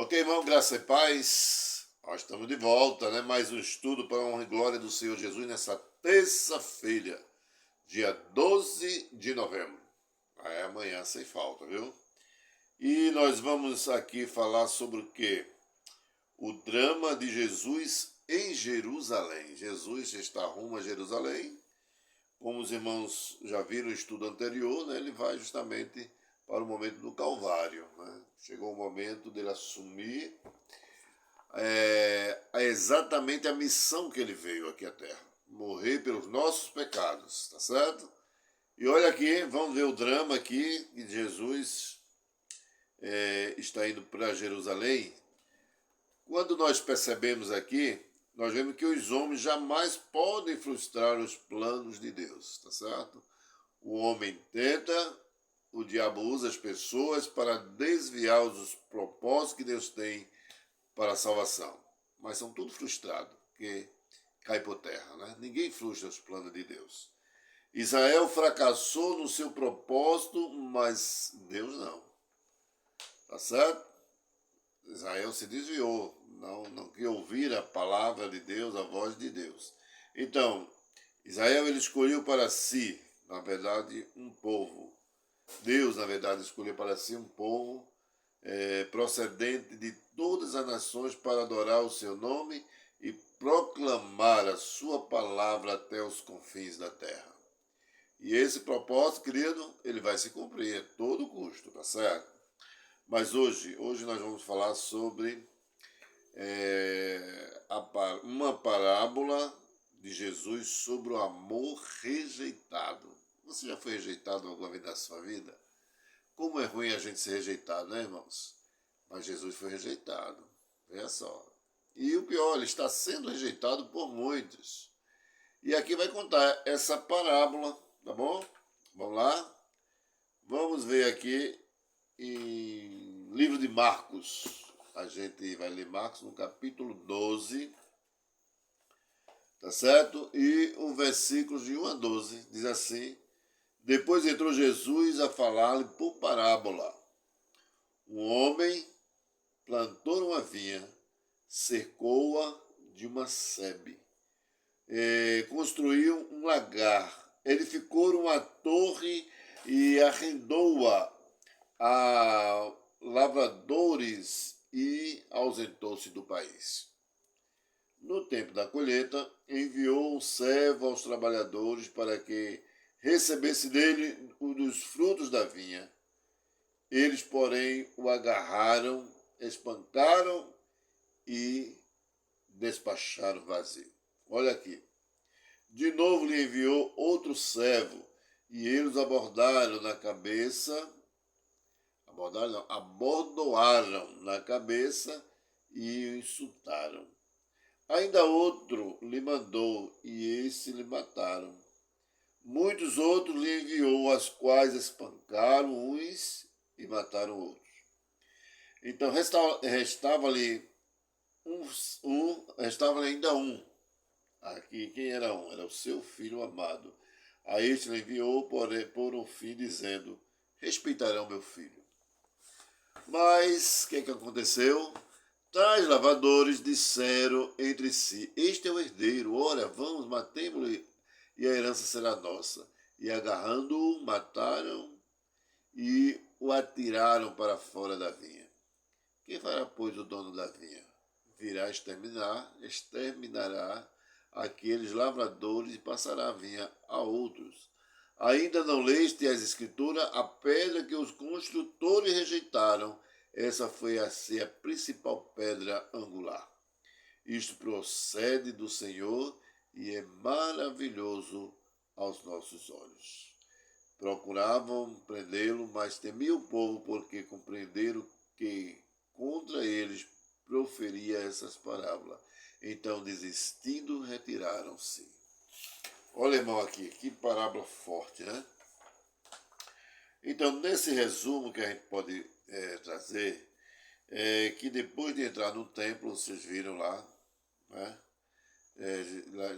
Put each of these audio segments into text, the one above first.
Ok, irmão, graça e paz. Nós estamos de volta, né? Mais um estudo para a honra e glória do Senhor Jesus nessa terça-feira, dia 12 de novembro. É amanhã sem falta, viu? E nós vamos aqui falar sobre o quê? O drama de Jesus em Jerusalém. Jesus está rumo a Jerusalém. Como os irmãos já viram no estudo anterior, né? Ele vai justamente para o momento do Calvário, né? Chegou o momento dele assumir exatamente a missão que ele veio aqui à Terra. Morrer pelos nossos pecados, tá certo? E olha aqui, vamos ver o drama aqui, que Jesus está indo para Jerusalém. Quando nós percebemos aqui, nós vemos que os homens jamais podem frustrar os planos de Deus, tá certo? O homem tenta, o diabo usa as pessoas para desviar os propósitos que Deus tem para a salvação. Mas são tudo frustrados, porque cai por terra, né? Ninguém frustra os planos de Deus. Israel fracassou no seu propósito, mas Deus não. Tá certo? Israel se desviou, não quis ouvir a palavra de Deus, a voz de Deus. Então, Israel ele escolheu para si, na verdade, um povo. Deus, na verdade, escolheu para si um povo procedente de todas as nações para adorar o seu nome e proclamar a sua palavra até os confins da terra. E esse propósito, querido, ele vai se cumprir a todo custo, tá certo? Mas hoje nós vamos falar sobre uma parábola de Jesus sobre o amor rejeitado. Você já foi rejeitado alguma vez na sua vida? Como é ruim a gente ser rejeitado, né, irmãos? Mas Jesus foi rejeitado. Veja só. E o pior, ele está sendo rejeitado por muitos. E aqui vai contar essa parábola, tá bom? Vamos lá? Vamos ver aqui em livro de Marcos. A gente vai ler Marcos no capítulo 12, tá certo? E o versículo de 1 a 12 diz assim: Depois entrou Jesus a falar-lhe por parábola. Um homem plantou uma vinha, cercou-a de uma sebe, construiu um lagar, edificou uma torre e arrendou-a a lavradores e ausentou-se do país. No tempo da colheita, enviou um servo aos trabalhadores para que recebesse dele dos frutos da vinha. Eles, porém, o agarraram, espancaram e despacharam vazio. Olha aqui. De novo lhe enviou outro servo, e eles abordaram na cabeça, abordoaram na cabeça e o insultaram. Ainda outro lhe mandou, e esse lhe mataram. Muitos outros lhe enviou, as quais espancaram uns e mataram outros. Então restava-lhe ainda um. Aqui, quem era um? Era o seu filho amado. A este lhe enviou por um fim, dizendo: respeitarão meu filho. Mas o que aconteceu? Tais lavradores disseram entre si: Este é o herdeiro, ora, vamos, matemo-lo e a herança será nossa. E agarrando-o, mataram e o atiraram para fora da vinha. Quem fará, pois, o dono da vinha? Virá exterminará aqueles lavradores e passará a vinha a outros. Ainda não leste as Escrituras? A pedra que os construtores rejeitaram, essa foi a ser a principal pedra angular. Isto procede do Senhor e é maravilhoso aos nossos olhos. Procuravam prendê-lo, mas temia o povo, porque compreenderam que contra eles proferia essas parábolas. Então, desistindo, retiraram-se. Olha, irmão, aqui, que parábola forte, né? Então, nesse resumo que a gente pode trazer, que depois de entrar no templo, vocês viram lá, né? Lá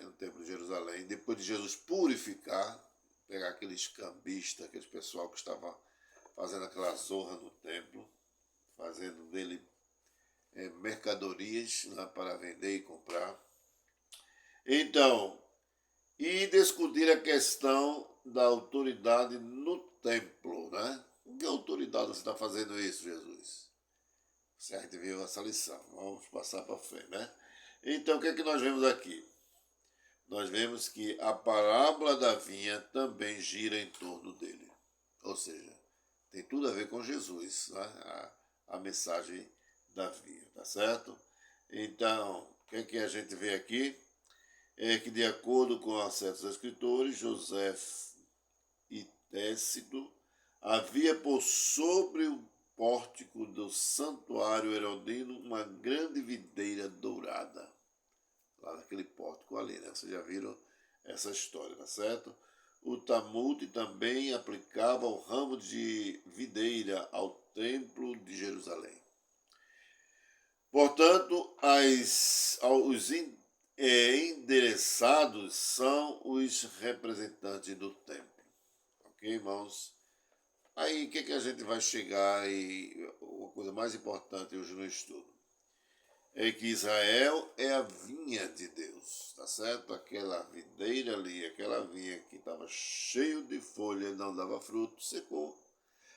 no templo de Jerusalém, depois de Jesus purificar, pegar aqueles cambistas, aquele pessoal que estava fazendo aquela zorra no templo, fazendo dele mercadorias, né, para vender e comprar. Então, e discutir a questão da autoridade no templo, né? Com que autoridade você está fazendo isso, Jesus? Se a gente viu essa lição, vamos passar para frente, né? Então, o que é que nós vemos aqui? Nós vemos que a parábola da vinha também gira em torno dele. Ou seja, tem tudo a ver com Jesus, né? A mensagem da vinha, tá certo? Então, o que é que a gente vê aqui? É que, de acordo com certos escritores, José e Tácito, havia por sobre o pórtico do santuário herodino uma grande videira dourada. Lá naquele pórtico ali, né? Vocês já viram essa história, tá certo? O Talmud também aplicava o ramo de videira ao templo de Jerusalém. Portanto, os endereçados são os representantes do templo. Ok, irmãos? Aí, o que a gente vai chegar e uma coisa mais importante hoje no estudo é que Israel é a vinha de Deus, tá certo? Aquela videira ali, aquela vinha que estava cheio de folha e não dava fruto, secou.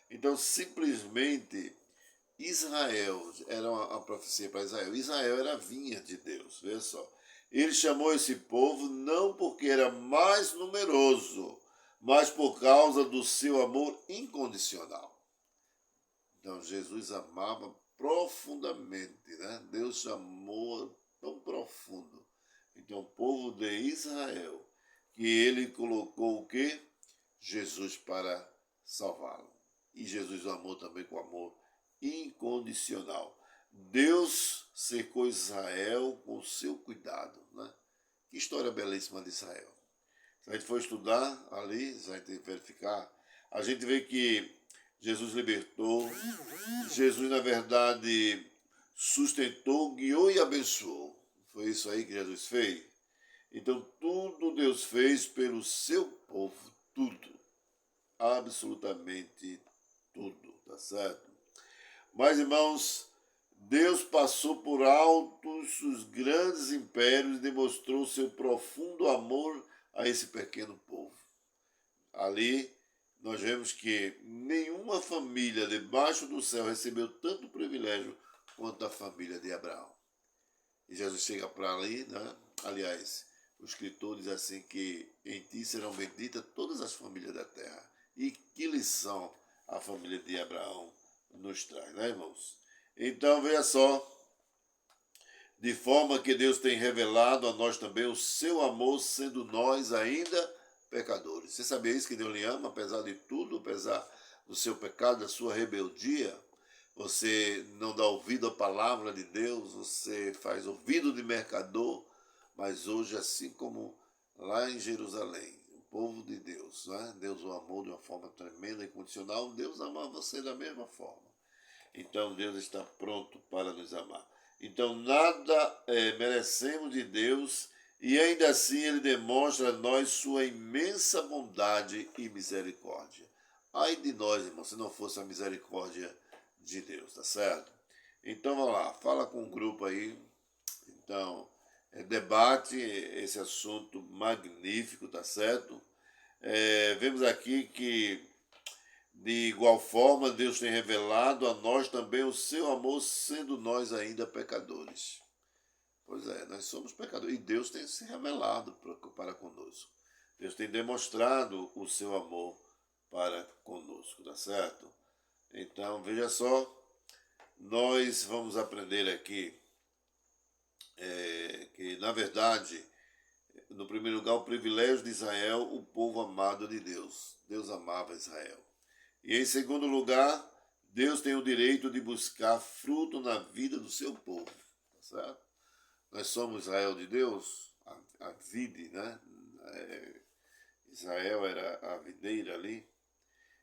Então, simplesmente, Israel, era uma profecia para Israel. Israel era a vinha de Deus, veja só. Ele chamou esse povo não porque era mais numeroso, mas por causa do seu amor incondicional. Então, Jesus amava profundamente, né? Deus amou tão profundo. Então, o povo de Israel, que ele colocou o quê? Jesus para salvá-lo. E Jesus o amou também com amor incondicional. Deus cercou Israel com o seu cuidado, né? Que história belíssima de Israel. Se a gente for estudar ali, se a gente verificar, a gente vê que Jesus libertou, Jesus, na verdade, sustentou, guiou e abençoou. Foi isso aí que Jesus fez. Então, tudo Deus fez pelo seu povo, tudo. Absolutamente tudo, tá certo? Mas, irmãos, Deus passou por altos os grandes impérios e demonstrou seu profundo amor a esse pequeno povo. Ali, nós vemos que nenhuma família debaixo do céu recebeu tanto privilégio quanto a família de Abraão. E Jesus chega para ali, né? Aliás, o escritor diz assim que em ti serão benditas todas as famílias da terra. E que lição a família de Abraão nos traz, né, irmãos? Então, veja só, de forma que Deus tem revelado a nós também o seu amor, sendo nós ainda pecadores. Você sabia isso, que Deus lhe ama, apesar de tudo, apesar do seu pecado, da sua rebeldia? Você não dá ouvido à palavra de Deus, você faz ouvido de mercador, mas hoje, assim como lá em Jerusalém, o povo de Deus, né? Deus o amou de uma forma tremenda e condicional, Deus ama você da mesma forma. Então Deus está pronto para nos amar. Então nada merecemos de Deus e ainda assim Ele demonstra a nós sua imensa bondade e misericórdia. Ai de nós, irmão, se não fosse a misericórdia de Deus, tá certo? Então vamos lá, fala com o grupo aí. Então, debate esse assunto magnífico, tá certo? Vemos aqui que de igual forma, Deus tem revelado a nós também o seu amor, sendo nós ainda pecadores. Pois é, nós somos pecadores e Deus tem se revelado para conosco. Deus tem demonstrado o seu amor para conosco, tá certo? Então, veja só, nós vamos aprender aqui que, na verdade, no primeiro lugar, o privilégio de Israel, o povo amado de Deus. Deus amava Israel. E em segundo lugar, Deus tem o direito de buscar fruto na vida do seu povo, tá certo? Nós somos Israel de Deus, a vide, né? Israel era a videira ali.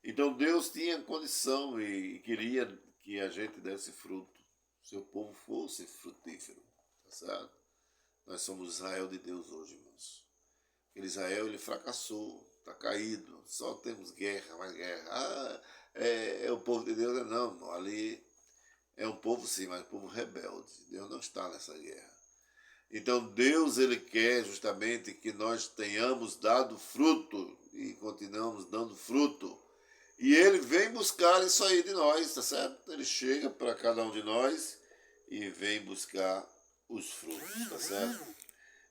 Então Deus tinha condição e queria que a gente desse fruto, seu povo fosse frutífero, tá certo? Nós somos Israel de Deus hoje, irmãos. Aquele Israel, ele fracassou, está caído, só temos guerra, mais guerra. É o povo de Deus, não, ali é um povo povo sim, mas povo rebelde. Deus não está nessa guerra. Então Deus, ele quer justamente que nós tenhamos dado fruto e continuamos dando fruto. E ele vem buscar isso aí de nós, tá certo? Ele chega para cada um de nós e vem buscar os frutos, tá certo?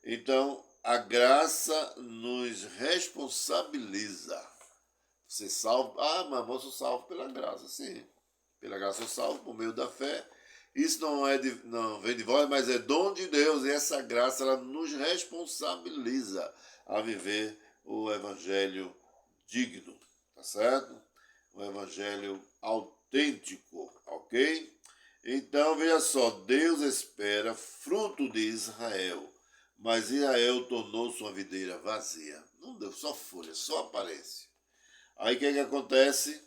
Então, a graça nos responsabiliza. Você salvo, mas eu sou salvo pela graça, sim. Pela graça eu salvo por meio da fé. Isso não vem de vós, mas é dom de Deus. E essa graça ela nos responsabiliza a viver o evangelho digno, tá certo? Um evangelho autêntico, ok? Então, veja só, Deus espera fruto de Israel, mas Israel tornou-se uma videira vazia. Não deu só folha, só aparência. Aí o que acontece?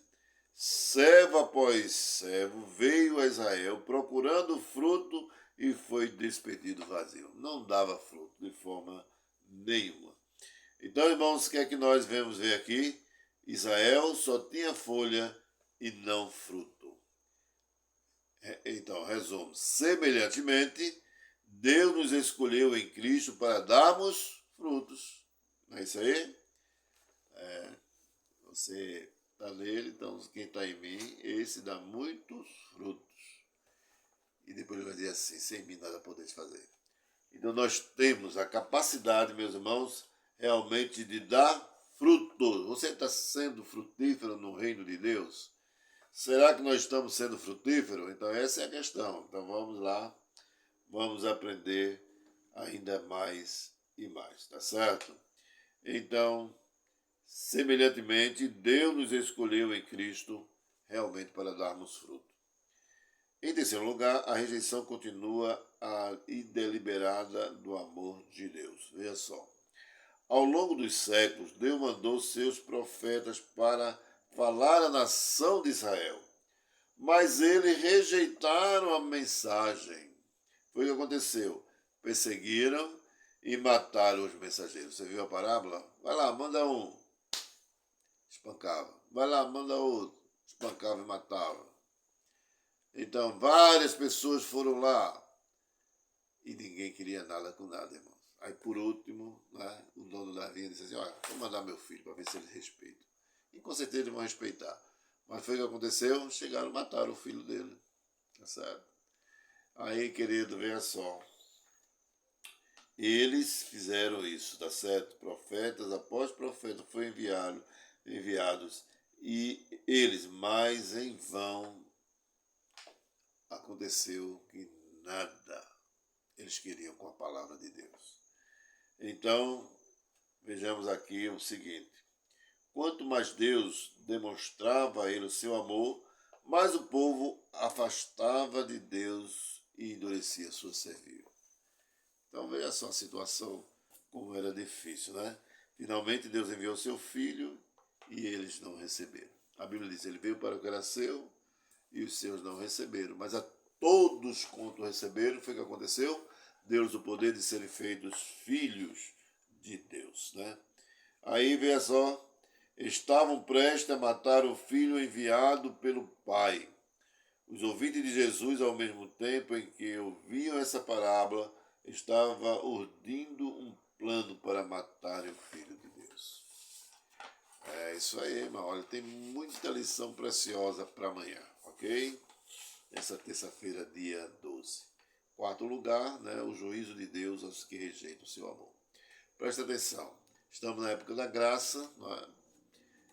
Servo após servo veio a Israel procurando fruto e foi despedido vazio. Não dava fruto de forma nenhuma. Então, irmãos, o que é que nós vamos ver aqui? Israel só tinha folha e não fruto. Então, resumo. Semelhantemente, Deus nos escolheu em Cristo para darmos frutos. Não é isso aí? Você está nele, então quem está em mim, esse dá muitos frutos. E depois ele vai dizer assim, sem mim nada podeis fazer. Então nós temos a capacidade, meus irmãos, realmente de dar frutos. Você está sendo frutífero no reino de Deus? Será que nós estamos sendo frutíferos? Então essa é a questão. Então vamos lá, vamos aprender ainda mais e mais, tá certo? Então, semelhantemente, Deus nos escolheu em Cristo realmente para darmos fruto. Em terceiro lugar, a rejeição continua a deliberada do amor de Deus. Veja só. Ao longo dos séculos, Deus mandou seus profetas para falar à nação de Israel. Mas eles rejeitaram a mensagem. Foi o que aconteceu. Perseguiram e mataram os mensageiros. Você viu a parábola? Vai lá, manda um. Espancava. Vai lá, manda outro. Espancava e matava. Então, várias pessoas foram lá e ninguém queria nada com nada, irmãos. Aí, por último, né, o dono da vinha disse assim, olha, vou mandar meu filho para ver se eles respeitam. E com certeza eles vão respeitar. Mas foi o que aconteceu, chegaram e mataram o filho dele. Tá certo? Aí, querido, veja só. Eles fizeram isso, tá certo? Profetas após profetas foram enviados. E eles, mais em vão, aconteceu que nada eles queriam com a palavra de Deus. Então, vejamos aqui o seguinte. Quanto mais Deus demonstrava a ele o seu amor, mais o povo afastava de Deus e endurecia sua servil. Então veja só a situação, como era difícil, né? Finalmente Deus enviou seu filho e eles não receberam. A Bíblia diz, ele veio para o que era seu e os seus não receberam. Mas a todos quanto receberam, foi o que aconteceu? Deu-lhes o poder de serem feitos filhos de Deus, né? Aí veja só, estavam prestes a matar o filho enviado pelo Pai. Os ouvintes de Jesus, ao mesmo tempo em que ouviam essa parábola, estavam urdindo um plano para matarem o Filho de Deus. É isso aí, irmão. Olha, tem muita lição preciosa para amanhã, ok? Essa terça-feira, dia 12. Quarto lugar, né, o juízo de Deus aos que rejeitam o seu amor. Presta atenção. Estamos na época da graça, né?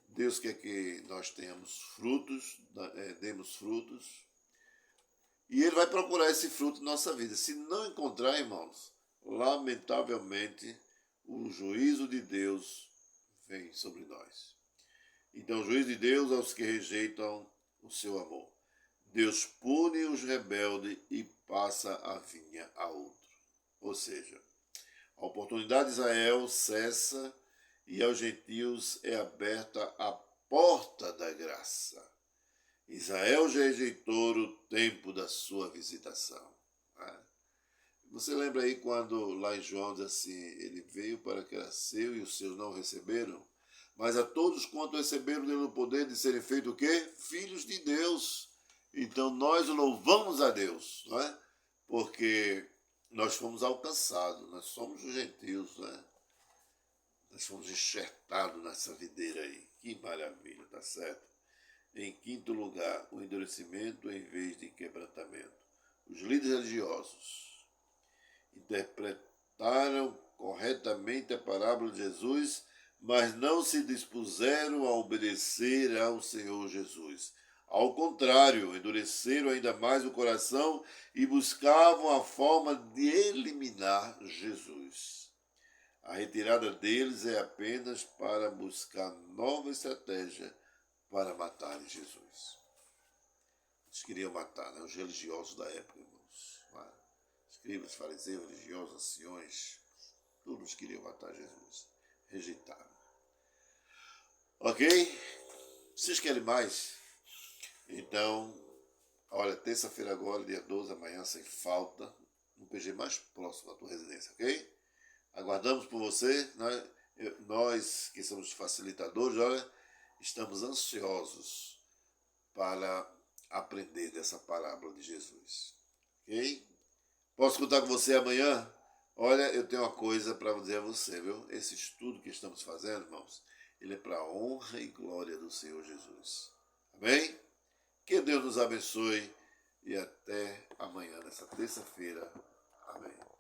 Deus quer que nós tenhamos frutos, demos frutos. E Ele vai procurar esse fruto na nossa vida. Se não encontrar, irmãos, lamentavelmente, o juízo de Deus vem sobre nós. Então, o juízo de Deus aos que rejeitam o seu amor. Deus pune os rebeldes e passa a vinha a outro. Ou seja, a oportunidade de Israel cessa e aos gentios é aberta a porta da graça. Israel já rejeitou o tempo da sua visitação. Você lembra aí quando lá em João diz assim, ele veio para que era seu e os seus não receberam? Mas a todos quanto receberam dele o poder de serem feitos o quê? Filhos de Deus. Então nós louvamos a Deus, não é? Porque nós fomos alcançados, nós somos os gentios, né? Nós fomos enxertados nessa videira aí. Que maravilha, tá certo? Em quinto lugar, o endurecimento em vez de quebrantamento. Os líderes religiosos interpretaram corretamente a parábola de Jesus, mas não se dispuseram a obedecer ao Senhor Jesus. Ao contrário, endureceram ainda mais o coração e buscavam a forma de eliminar Jesus. A retirada deles é apenas para buscar nova estratégia para matar Jesus. Eles queriam matar, né? Os religiosos da época, irmãos. Escribas, fariseus, religiosos, anciões, todos queriam matar Jesus. Rejeitaram. Ok? Vocês querem mais? Então, olha, terça-feira agora, dia 12, amanhã, sem falta, no PG mais próximo da tua residência, ok? Aguardamos por você, nós que somos facilitadores, olha, estamos ansiosos para aprender dessa parábola de Jesus, ok? Posso contar com você amanhã? Olha, eu tenho uma coisa para dizer a você, viu? Esse estudo que estamos fazendo, irmãos, ele é para a honra e glória do Senhor Jesus. Amém? Que Deus nos abençoe e até amanhã, nessa terça-feira. Amém.